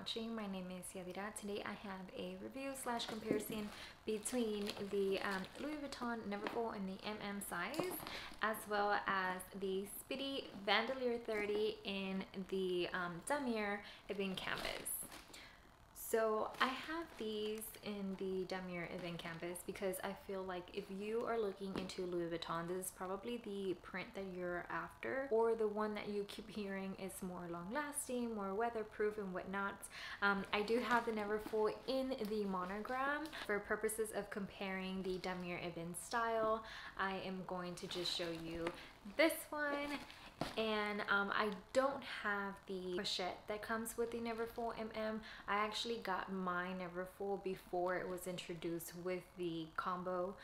watching. My name is Yadira. Today I have a review slash comparison between the Louis Vuitton Neverful in the MM size, as well as the Speedy Bandouliere 30 in the Damier Ebene canvas. So I have these in the Damier Ebene canvas because I feel like if you are looking into Louis Vuitton, this is probably the print that you're after, or the one that you keep hearing is more long lasting, more weatherproof and whatnot. I do have the Neverful in the monogram. For purposes of comparing the Damier Ebene style, I am going to just show you this one. And I don't have the Pochette that comes with the Neverfull MM. I actually got my Neverfull before it was introduced with the combo.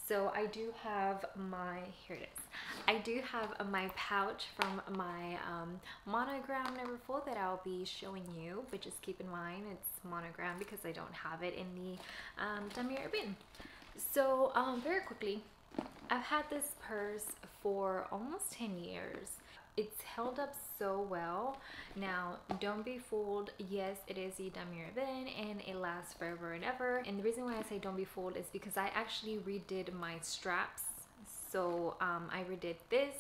So I do have my, here it is. I do have my pouch from my monogram Neverfull that I'll be showing you, but just keep in mind it's monogram because I don't have it in the Damier Ebene. So very quickly, I've had this purse for almost 10 years. It's held up so well. Now, don't be fooled. Yes, it is the Damier Ebene and it lasts forever and ever. And the reason why I say don't be fooled is because I actually redid my straps. So I redid this,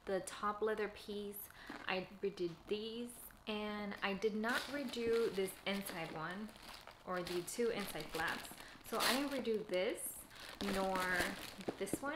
the top leather piece. I redid these, and I did not redo this inside one or the two inside flaps. So I didn't redo this nor this one.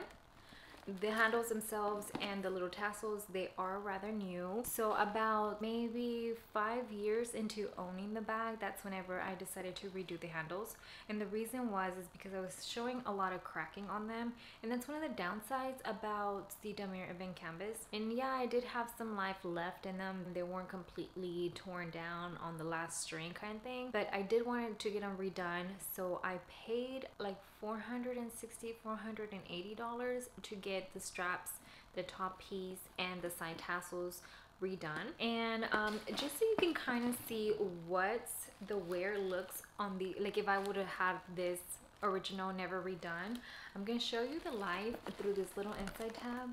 The handles themselves and the little tassels, they are rather new. So about maybe 5 years into owning the bag, that's whenever I decided to redo the handles. And the reason is because I was showing a lot of cracking on them, and that's one of the downsides about the Damier Ebene canvas. And yeah, I did have some life left in them. They weren't completely torn down on the last string kind of thing, but I did want to get them redone. So I paid like $460, $480 to get the straps, the top piece, and the side tassels redone. And just so you can kind of see what the wear looks on the, like if I would have had this original never redone, I'm going to show you the life through this little inside tab.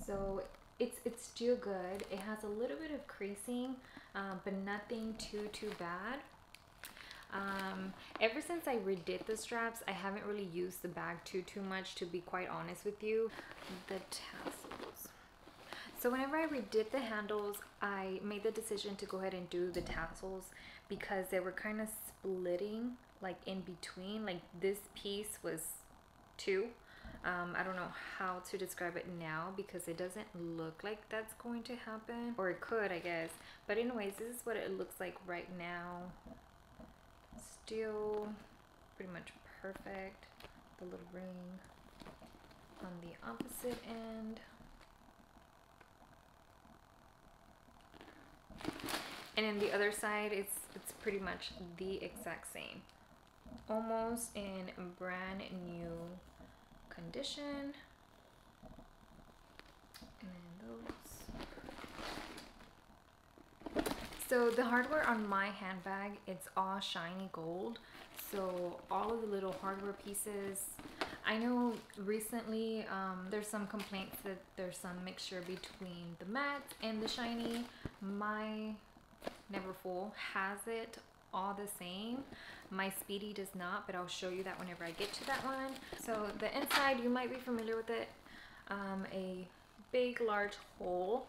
So it's still good. It has a little bit of creasing, but nothing too bad. Ever since I redid the straps, I haven't really used the bag too much, to be quite honest with you. The tassels. So whenever I redid the handles, I made the decision to go ahead and do the tassels because they were kind of splitting like in between. Like this piece was two. I don't know how to describe it now because it doesn't look like that's going to happen, or it could, I guess. But anyways, this is what it looks like right now. Still pretty much perfect. The little ring on the opposite end, and then the other side, it's pretty much the exact same, almost in brand new condition. And then those. So the hardware on my handbag, it's all shiny gold. So all of the little hardware pieces, I know recently there's some complaints that there's some mixture between the matte and the shiny. My Neverfull has it all the same. My Speedy does not, but I'll show you that whenever I get to that one. So the inside, you might be familiar with it. A big large hole,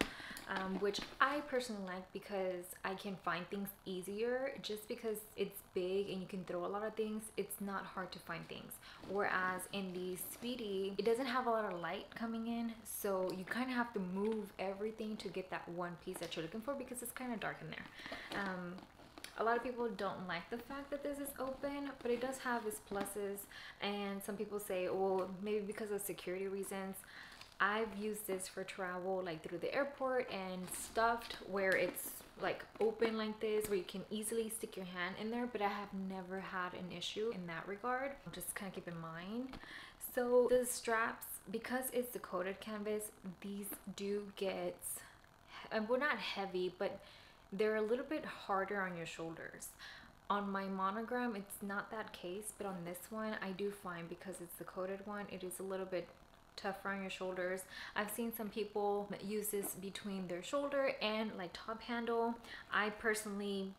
which I personally like because I can find things easier. Just because it's big and you can throw a lot of things, it's not hard to find things. Whereas in the Speedy, it doesn't have a lot of light coming in, so you kind of have to move everything to get that one piece that you're looking for because it's kind of dark in there. A lot of people don't like the fact that this is open, but it does have its pluses. And some people say, well, maybe because of security reasons. I've used this for travel, like through the airport and stuffed, where it's like open like this, where you can easily stick your hand in there, but I have never had an issue in that regard. Just kind of keep in mind. So the straps, because it's the coated canvas, these do get, well, not heavy, but they're a little bit harder on your shoulders. On my monogram, it's not that case, but on this one, I do find, because it's the coated one, it is a little bit tougher on your shoulders. I've seen some people use this between their shoulder and like top handle. I personally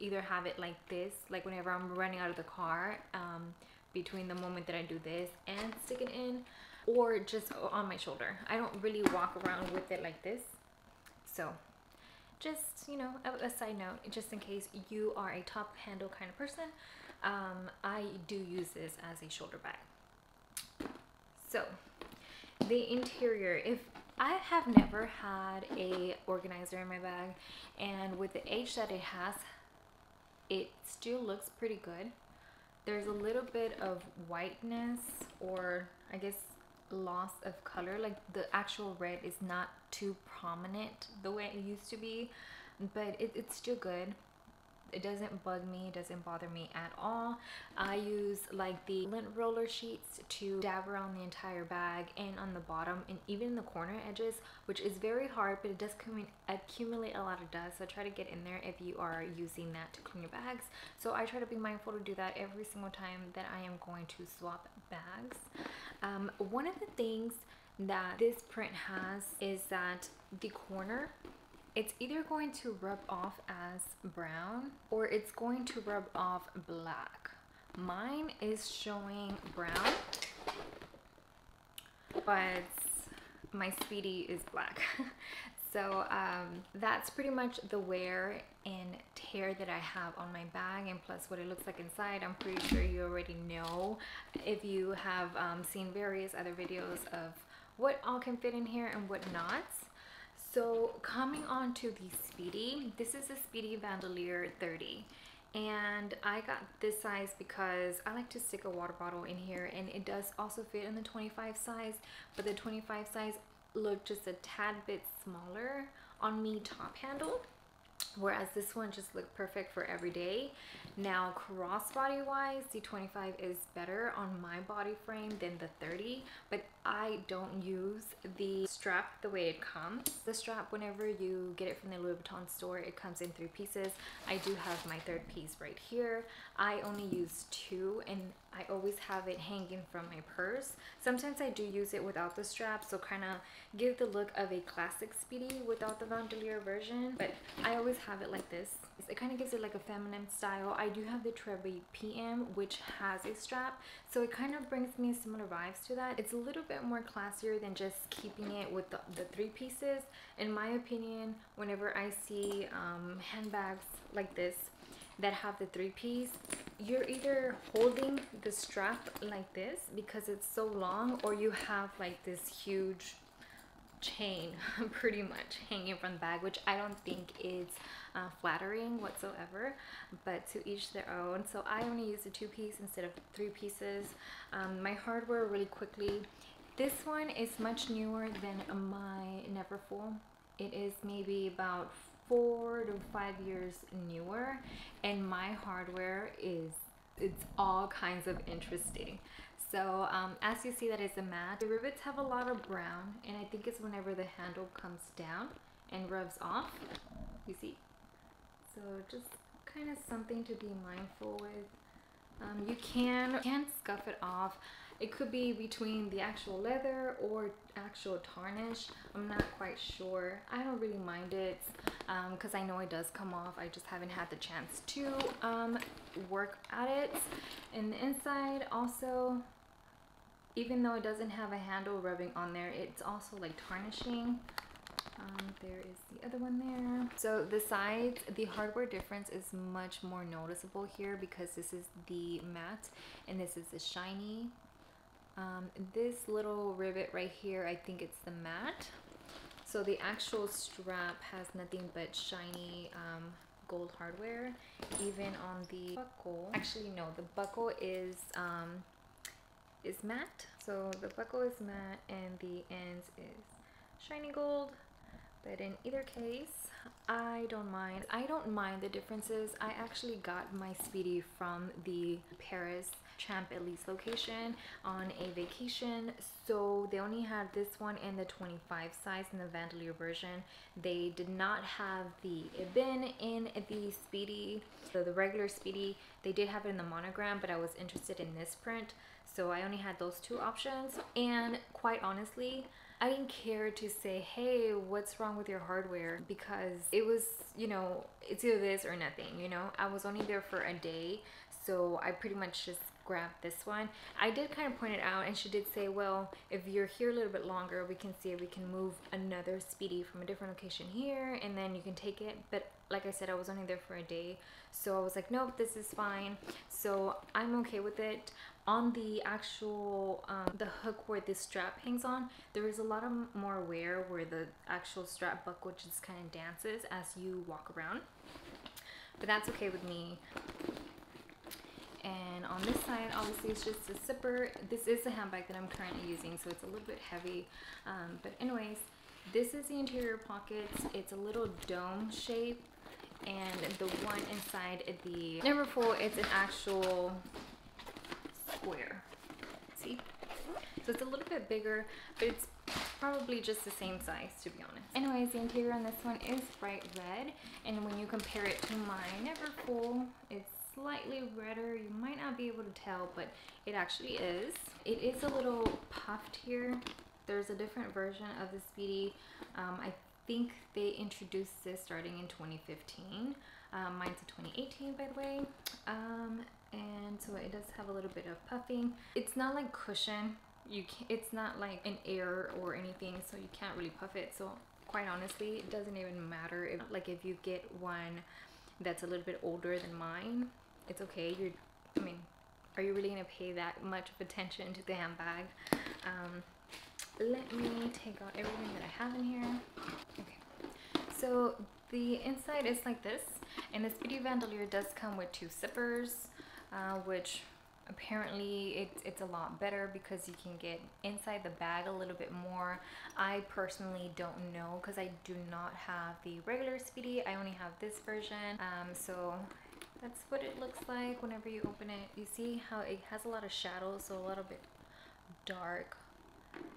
either have it like this, like whenever I'm running out of the car, between the moment that I do this and stick it in, or just on my shoulder. I don't really walk around with it like this. So just, you know, a side note, just in case you are a top handle kind of person, I do use this as a shoulder bag. So the interior, if I have never had a organizer in my bag, and with the age that it has, it still looks pretty good. There's a little bit of whiteness, or I guess loss of color, like the actual red is not too prominent the way it used to be, but it's still good. It doesn't bug me, it doesn't bother me at all. I use like the lint roller sheets to dab around the entire bag and on the bottom and even in the corner edges, which is very hard, but it does accumulate a lot of dust. So try to get in there if you are using that to clean your bags. So I try to be mindful to do that every single time that I am going to swap bags. One of the things that this print has is that the corner, it's either going to rub off as brown or it's going to rub off black. Mine is showing brown, but my Speedy is black. So that's pretty much the wear and tear that I have on my bag, and plus what it looks like inside. I'm pretty sure you already know if you have seen various other videos of what all can fit in here and what not. So coming on to the Speedy, this is a Speedy Bandouliere 30, and I got this size because I like to stick a water bottle in here, and it does also fit in the 25 size, but the 25 size looked just a tad bit smaller on me top handle, whereas this one just looked perfect for every day. Now crossbody wise, the 25 is better on my body frame than the 30, but I don't use the strap the way it comes. The strap, whenever you get it from the Louis Vuitton store, it comes in 3 pieces. I do have my 3rd piece right here. I only use 2, and I always have it hanging from my purse. Sometimes I do use it without the strap, so kind of give the look of a classic Speedy without the Bandouliere version, but I always have it like this. It kind of gives it like a feminine style. I do have the Trebi PM, which has a strap, so it kind of brings me similar vibes to that. It's a little bit more classier than just keeping it with the 3 pieces. In my opinion, whenever I see handbags like this that have the 3-piece, you're either holding the strap like this because it's so long, or you have like this huge chain pretty much hanging from the bag, which I don't think is flattering whatsoever, but to each their own. So I only use the 2-piece instead of 3 pieces. My hardware, really quickly, this one is much newer than my Neverful. It is maybe about 4 to 5 years newer, and my hardware it's all kinds of interesting. So as you see, that is a matte. The rivets have a lot of brown, and I think it's whenever the handle comes down and rubs off, you see. So just kind of something to be mindful with. You can scuff it off. It could be between the actual leather or actual tarnish. I'm not quite sure. I don't really mind it because I know it does come off. I just haven't had the chance to work at it. And the inside also, even though it doesn't have a handle rubbing on there, it's also like tarnishing. There is the other one there. So the sides, the hardware difference is much more noticeable here because this is the matte and this is the shiny. This little rivet right here, I think it's the matte. So the actual strap has nothing but shiny gold hardware. Even on the buckle, actually no, the buckle is matte. So the buckle is matte and the ends is shiny gold. But in either case, I don't mind. I don't mind the differences. I actually got my Speedy from the Paris Champs-Élysées location on a vacation, so they only had this one in the 25 size in the Bandouliere version. They did not have the Ebene in the Speedy, so the regular Speedy. They did have it in the monogram, but I was interested in this print, So I only had those two options, and quite honestly, I didn't care to say, hey, what's wrong with your hardware, because it was, you know, it's either this or nothing, you know. I was only there for a day, so I pretty much just grabbed this one. I did kind of point it out, and she did say, well, if you're here a little bit longer, we can see if we can move another Speedy from a different location here, and then you can take it. But like I said, I was only there for a day, so I was like, nope, this is fine. So I'm okay with it. On the actual the hook where this strap hangs on, there is a lot of more wear where the actual strap buckle just kind of dances as you walk around, but that's okay with me. And on this side, obviously, it's just a zipper. This is the handbag that I'm currently using, so it's a little bit heavy, but anyways, this is the interior pockets. It's a little dome shape, and the one inside the Neverful, it's an actual square. See? So it's a little bit bigger, but it's probably just the same size, to be honest. Anyways, the interior on this one is bright red, and when you compare it to my Neverful, it's slightly redder. You might not be able to tell, but it actually is. It is a little puffed here. There's a different version of the Speedy. I think they introduced this starting in 2015. Mine's a 2018, by the way. And so it does have a little bit of puffing. It's not like cushion. It's not like an air or anything, so you can't really puff it. So quite honestly, it doesn't even matter if you get one that's a little bit older than mine. It's okay. I mean, are you really gonna pay that much of attention to the handbag? Let me take out everything that I have in here. Okay, so the inside is like this, and the Speedy Bandouliere does come with two zippers, which apparently it's a lot better because you can get inside the bag a little bit more. I personally don't know because I do not have the regular Speedy. I only have this version. So that's what it looks like whenever you open it. You see how it has a lot of shadows, so a little bit dark,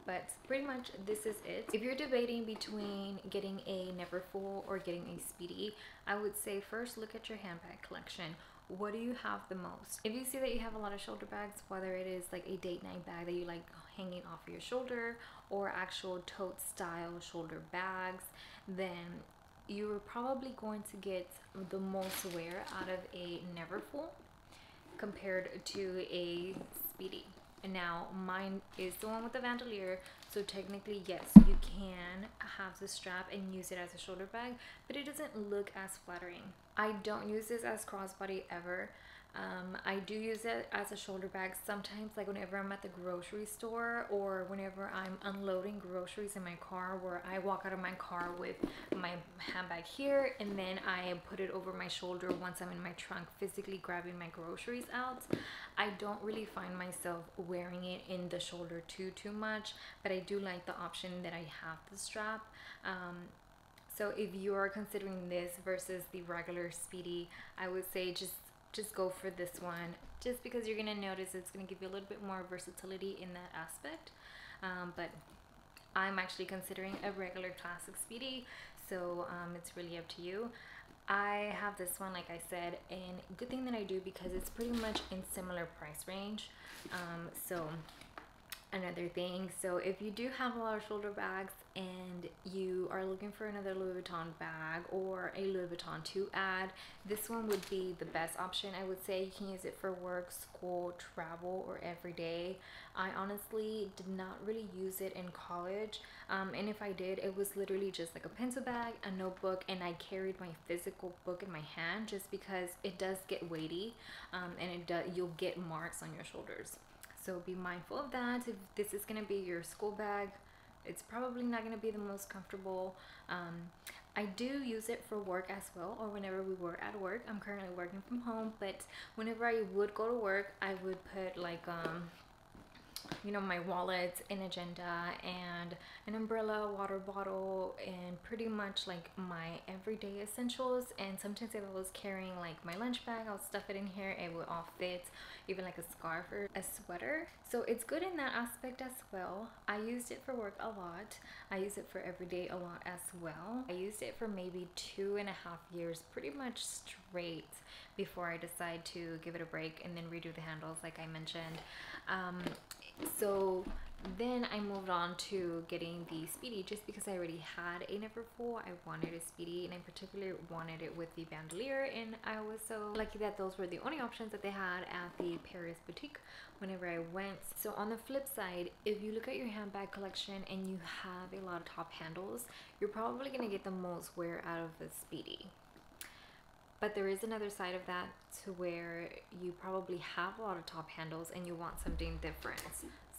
but pretty much this is it. If you're debating between getting a Neverfull or getting a Speedy, I would say first look at your handbag collection. What do you have the most? If you see that you have a lot of shoulder bags, whether it is like a date night bag that you like hanging off of your shoulder or actual tote style shoulder bags, then you're probably going to get the most wear out of a Neverfull compared to a Speedy. And now mine is the one with the Bandouliere, so technically yes, you can have the strap and use it as a shoulder bag, but it doesn't look as flattering. I don't use this as crossbody ever. I do use it as a shoulder bag sometimes, like whenever I'm at the grocery store or whenever I'm unloading groceries in my car, where I walk out of my car with my handbag here and then I put it over my shoulder once I'm in my trunk physically grabbing my groceries out. I don't really find myself wearing it in the shoulder too much, but I do like the option that I have the strap. So if you are considering this versus the regular Speedy, I would say just go for this one, just because you're gonna notice it's gonna give you a little bit more versatility in that aspect. But I'm actually considering a regular classic Speedy, so it's really up to you. I have this one, like I said, and good thing that I do because it's pretty much in similar price range. So another thing, so if you do have a lot of shoulder bags and you are looking for another Louis Vuitton bag or a Louis Vuitton to add, this one would be the best option. I would say you can use it for work, school, travel, or every day. I honestly did not really use it in college, and if I did, it was literally just like a pencil bag, a notebook, and I carried my physical book in my hand just because it does get weighty, and you'll get marks on your shoulders. So be mindful of that. If this is going to be your school bag, it's probably not going to be the most comfortable. I do use it for work as well, or whenever we were at work. I'm currently working from home, but whenever I would go to work, I would put like you know, my wallet, an agenda, and an umbrella, water bottle, and pretty much like my everyday essentials. And sometimes if I was carrying like my lunch bag, I'll stuff it in here. It would all fit, even like a scarf or a sweater. So it's good in that aspect as well. I used it for work a lot. I use it for everyday a lot as well. I used it for maybe 2.5 years pretty much straight before I decide to give it a break and then redo the handles like I mentioned. So then I moved on to getting the Speedy just because I already had a Neverfull. I wanted a Speedy, and I particularly wanted it with the Bandouliere, and I was so lucky that those were the only options that they had at the Paris boutique whenever I went. So on the flip side, if you look at your handbag collection and you have a lot of top handles, you're probably going to get the most wear out of the Speedy. But there is another side of that to where you probably have a lot of top handles and you want something different.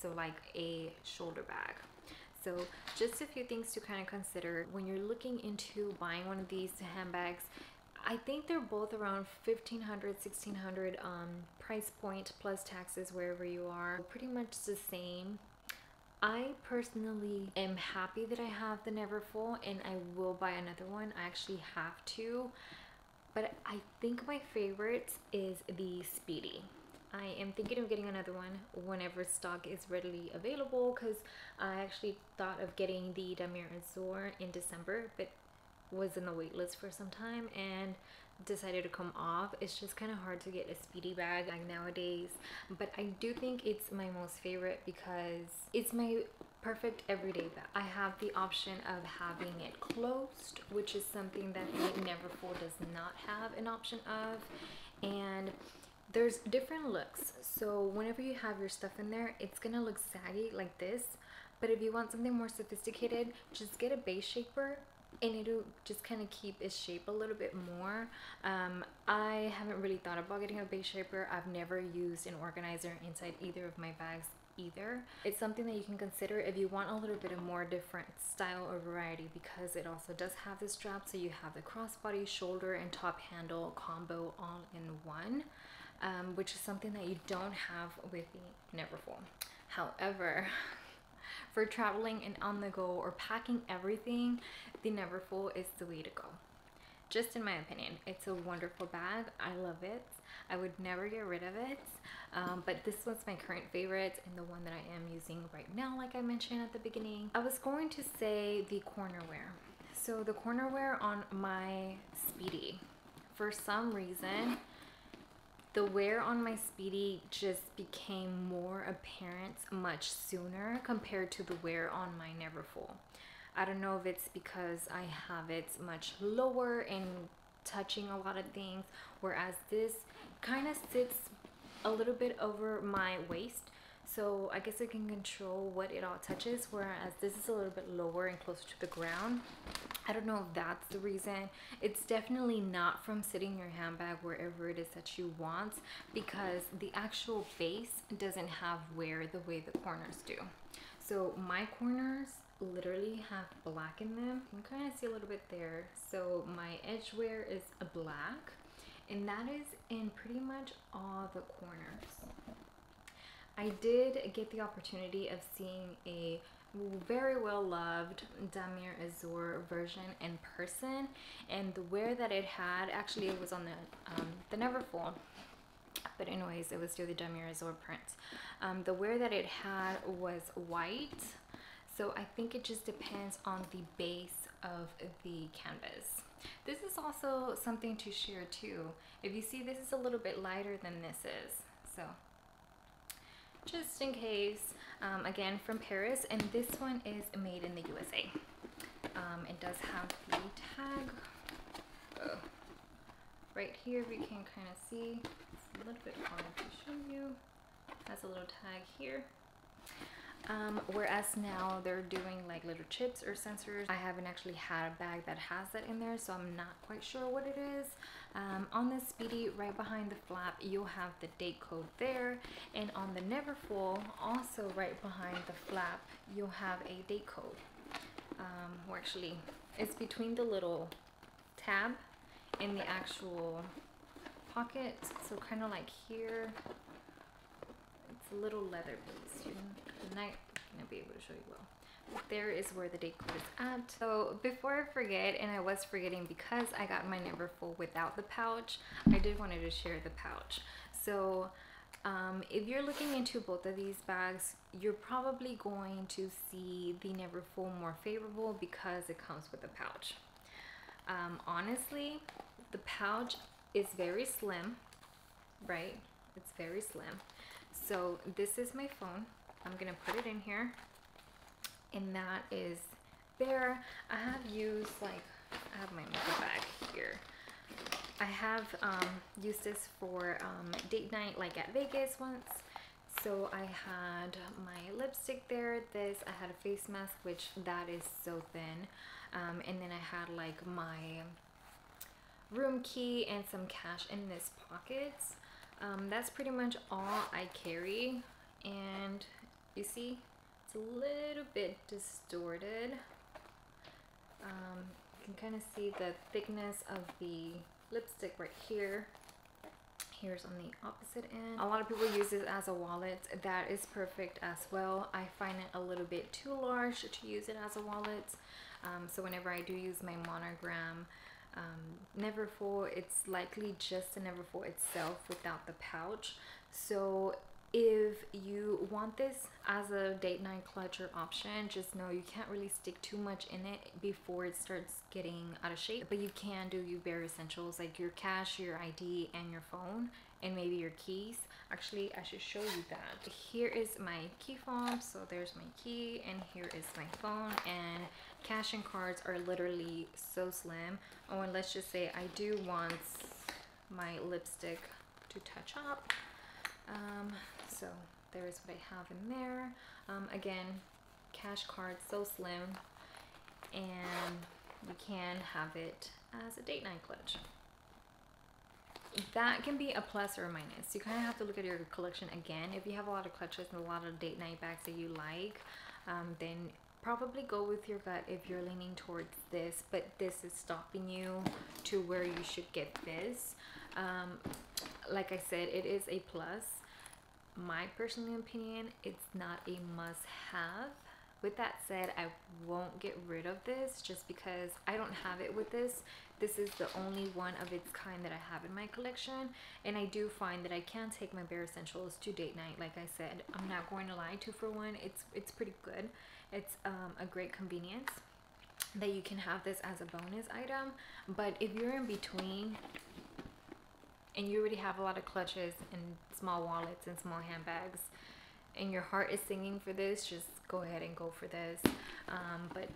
So like a shoulder bag. So just a few things to kind of consider when you're looking into buying one of these handbags. I think they're both around $1,500, $1,600 price point plus taxes wherever you are. Pretty much the same. I personally am happy that I have the Neverfull, and I will buy another one. I actually have to. But I think my favorite is the Speedy. I am thinking of getting another one whenever stock is readily available, because I actually thought of getting the Damier Azure in December, but was in the wait list for some time and decided to come off. It's just kind of hard to get a Speedy bag like nowadays, but I do think it's my most favorite because it's my perfect everyday bag. I have the option of having it closed, which is something that the Neverfull does not have an option of, and there's different looks. So whenever you have your stuff in there, it's gonna look saggy like this, but if you want something more sophisticated, just get a base shaper and it'll just kind of keep its shape a little bit more. I haven't really thought about getting a base shaper. I've never used an organizer inside either of my bags either. It's something that you can consider if you want a little bit of more different style or variety, because it also does have the strap, so you have the crossbody, shoulder, and top handle combo all in one, which is something that you don't have with the Neverfull. However, for traveling and on the go or packing everything, the Neverfull is the way to go. Just in my opinion, it's a wonderful bag. I love it. I would never get rid of it, but this was my current favorite and the one that I am using right now, like I mentioned at the beginning. I was going to say the corner wear. So the corner wear on my Speedy, for some reason, the wear on my Speedy just became more apparent much sooner compared to the wear on my Neverfull. I don't know if it's because I have it much lower and touching a lot of things, whereas this kind of sits a little bit over my waist, so I guess I can control what it all touches, whereas this is a little bit lower and closer to the ground. I don't know if that's the reason. It's definitely not from sitting your handbag wherever it is that you want, because the actual base doesn't have wear the way the corners do. So my corners literally have black in them. You can kind of see a little bit there. So my edge wear is a black, and that is in pretty much all the corners. I did get the opportunity of seeing a very well loved Damier Azure version in person, and the wear that it had, actually it was on the Neverfull, but anyways, it was still the Damier Azure print. The wear that it had was white, so I think it just depends on the base of the canvas. This is also something to share too. If you see, this is a little bit lighter than this is, so just in case. Again, from Paris, and this one is made in the USA. It does have the tag right here. We can kind of see. It's a little bit hard to show you. It has a little tag here. Whereas now they're doing like little chips or sensors. I haven't actually had a bag that has that in there, so I'm not quite sure what it is. On the Speedy, right behind the flap, you'll have the date code there, and on the Neverfull, also right behind the flap, you'll have a date code. Or actually, it's between the little tab and the actual pocket, so kind of like here. Let's It's a little leather piece. You're not gonna be able to show you well. But there is where the decor is at. So before I forget, and I was forgetting because I got my Neverfull without the pouch, I did wanted to share the pouch. So if you're looking into both of these bags, you're probably going to see the Neverfull more favorable because it comes with a pouch. Honestly, the pouch is very slim, right? It's very slim. So this is my phone. I'm gonna put it in here, and that is there. I have used, like, I have my makeup bag here. I have used this for date night, like at Vegas once. So I had my lipstick there, this, I had a face mask, which that is so thin. And then I had like my room key and some cash in this pockets. That's pretty much all I carry. And you see, it's a little bit distorted. You can kind of see the thickness of the lipstick right here. Here's on the opposite end. A lot of people use this as a wallet. That is perfect as well. I find it a little bit too large to use it as a wallet. So whenever I do use my monogram Neverfull, it's likely just the Neverfull itself without the pouch. So if you want this as a date night clutcher option, just know you can't really stick too much in it before it starts getting out of shape. But you can do your bare essentials like your cash, your ID, and your phone, and maybe your keys. Actually, I should show you that. Here is my key fob. So there's my key, and here is my phone, and cash and cards are literally so slim. Oh, and let's just say I do want my lipstick to touch up. So there is what I have in there. Again, cash card so slim, and you can have it as a date night clutch. That can be a plus or a minus. You kind of have to look at your collection again. If you have a lot of clutches and a lot of date night bags that you like, then probably go with your gut if you're leaning towards this, but this is stopping you to where you should get this. Like I said, it is a plus. My personal opinion, it's not a must-have. With that said, I won't get rid of this just because I don't have it with this. This is the only one of its kind that I have in my collection, and I do find that I can take my bare essentials to date night. Like I said, I'm not going to lie, 2 for 1. It's pretty good. It's a great convenience that you can have this as a bonus item. But if you're in between and you already have a lot of clutches and small wallets and small handbags, and your heart is singing for this, just go ahead and go for this. But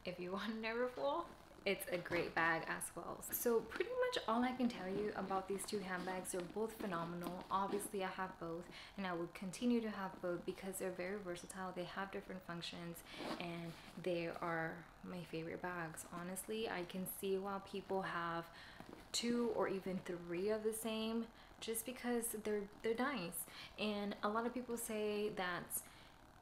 if you want Neverfull, it's a great bag as well. So pretty much all I can tell you about these 2 handbags. They're both phenomenal. Obviously I have both, and I will continue to have both because they're very versatile. They have different functions, and they are my favorite bags. Honestly, I can see why people have 2 or even 3 of the same, just because they're nice. And a lot of people say that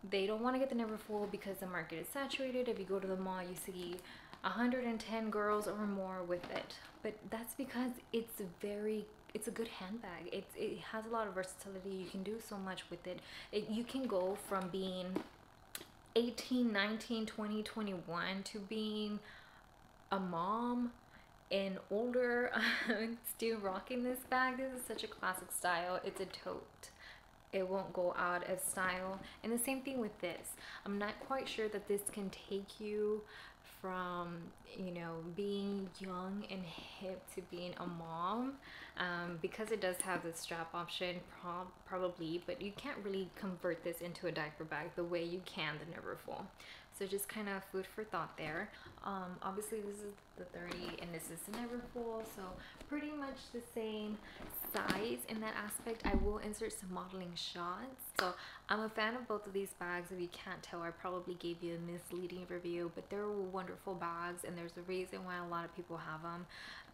they don't want to get the Neverfull because the market is saturated. If you go to the mall, you see 110 girls or more with it, but that's because it's a good handbag. It has a lot of versatility. You can do so much with it. You can go from being 18, 19, 20, 21 to being a mom and older, still rocking this bag. This is such a classic style. It's a tote. It won't go out of style. And the same thing with this. I'm not quite sure that this can take you from, you know, being young and hip to being a mom, because it does have the strap option, probably, but you can't really convert this into a diaper bag the way you can the Neverfull. So just kind of food for thought there. Obviously this is the 30 and this is the Neverfull, so pretty much the same size in that aspect. I will insert some modeling shots. So I'm a fan of both of these bags. If you can't tell, I probably gave you a misleading review, but they're wonderful bags, and there's a reason why a lot of people have them.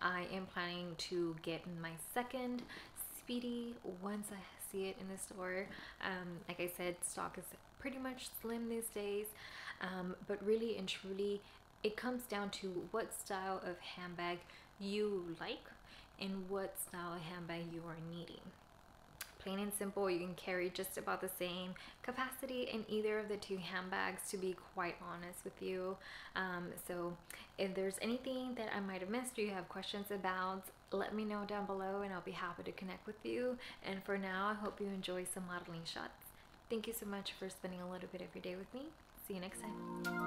I am planning to get my second Speedy once I see it in the store. Like I said, stock is pretty much slim these days, but really and truly it comes down to what style of handbag you like and what style of handbag you are needing. plain and simple. You can carry just about the same capacity in either of the two handbags, to be quite honest with you. So if there's anything that I might have missed or you have questions about, let me know down below and I'll be happy to connect with you. And for now, I hope you enjoy some modeling shots. Thank you so much for spending a little bit of your day with me. See you next time.